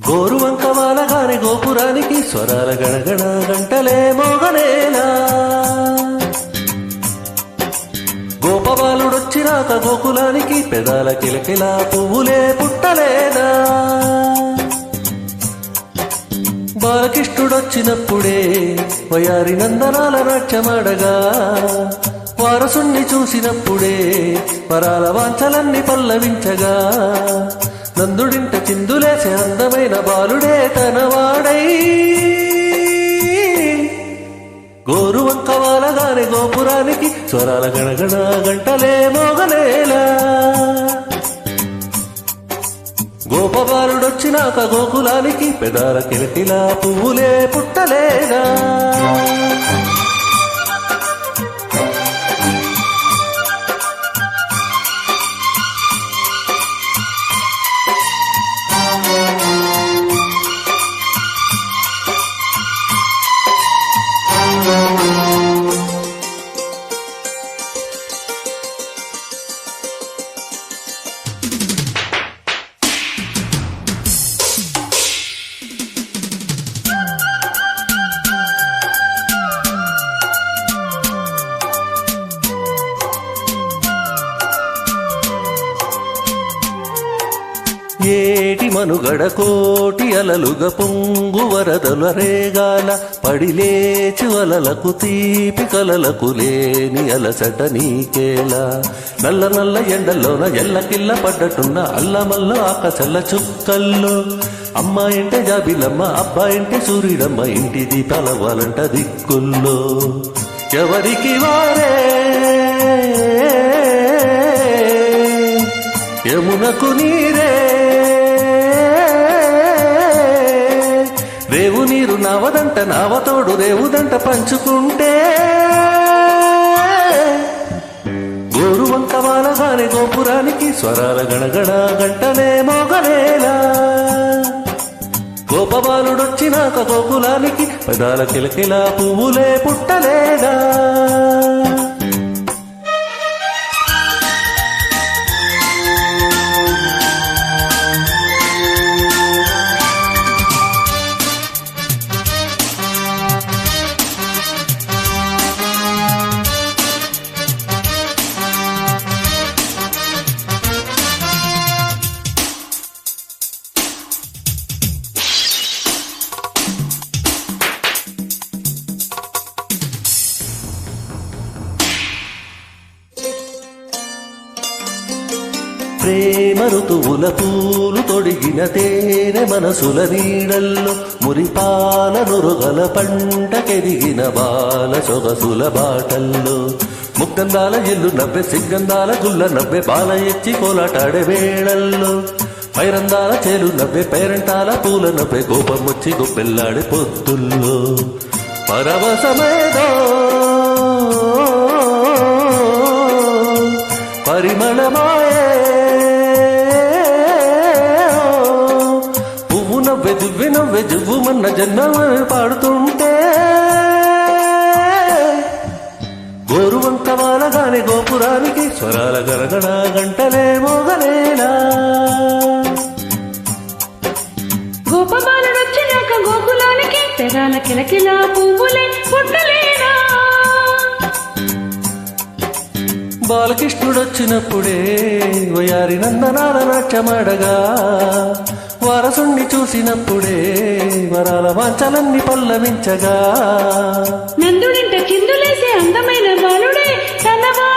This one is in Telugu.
గోరువంక వాలగాని గోపురానికి స్వరాల గణగణ గంటలే మోగనేలా. గోపబాలుడొచ్చినాక గోకులానికి పెదాల కిలకిలా పువ్వులే పుట్టలేదా. బాలకృష్ణుడొచ్చినప్పుడే వయారి నందనాల నాట్యమాడగా, వారసుణ్ణి చూసినప్పుడే వరాల వాంఛలన్నీ పల్లవించగా, నందుడింట చిందులేసే అందమైన బాలుడే తనవాడై. గోరువంక వాలగాని గోపురానికి స్వరాల గణగణ గంటలే మోగనేలా. గోపబాలుడొచ్చినాక గోకులానికి పెదాల కిలకిలా పువ్వులే పుట్టలేదా. ఏటి మనుగడ కోటి అలలుగా పొంగు వరదల రేగాల, పడిలేచి అలలకు తీపి కలలకు లేని అలసట నీకేలా. నల్ల నల్ల ఎండల్లోన ఎల్లకిల్ల పడ్డట్టున్న అల్లమల్ల ఆకచల్ల చుక్కల్లో, అమ్మాయింటే జాబిలమ్మ అబ్బాయింటే సూర్యుడమ్మ, ఇంటి దీపాల వాలంట దిక్కుల్లో. ఎవరికి వారే యమునకు నీరే, రేవు నీరు నావదంట నావతోడు రేవుదంట పంచుకుంటే. గోరువంక వాలగాని గోపురానికి స్వరాల గణగణ గంటలే మోగనేలా. గోపబాలుడొచ్చినాక గోకులానికి పెదాల కిలకిలా పువ్వులే పుట్టలేదా. ప్రేమ ఋతువుల పూలు తొడిగిన తేనె మనసుల నీడల్లో, మురిపాల నురుగల పంటకెదిగిన బాల సొగసుల బాటల్లో, ముగ్గందాల ఇల్లు నవ్వె సిగ్గందాల గుల్ల నవ్వె బాల ఎచ్చి కోలాటాడే వేళల్లో, పైరందాల చేలు నవ్వె పేరంటాల పూల నవ్వె గోపమొచ్చి గొప్పెల్లాడే పొద్దుల్లో. పరవశమేదో పరిమళమాయే, పువ్వు నవ్వె దువ్వె నవ్వె జువ్వుమన్న జన్మ పాడుతుంటే. గోరువంక వాలగాని గోపురానికి స్వరాల గణగణ గంటలే మోగనేలా. గోపబాలుడొచ్చినాక గోకులానికి పెదాల కిలకిలా పువ్వులే పుట్టలేదా. బాలకృష్ణుడొచ్చినప్పుడే వయారి నందనాల నాట్యమాడగా, వారసుణ్ణి చూసినప్పుడే వరాల వాంఛలన్నీ పల్లవించగా, నందుడింట చిందులేసే అందమైన బాలుడే తనవా.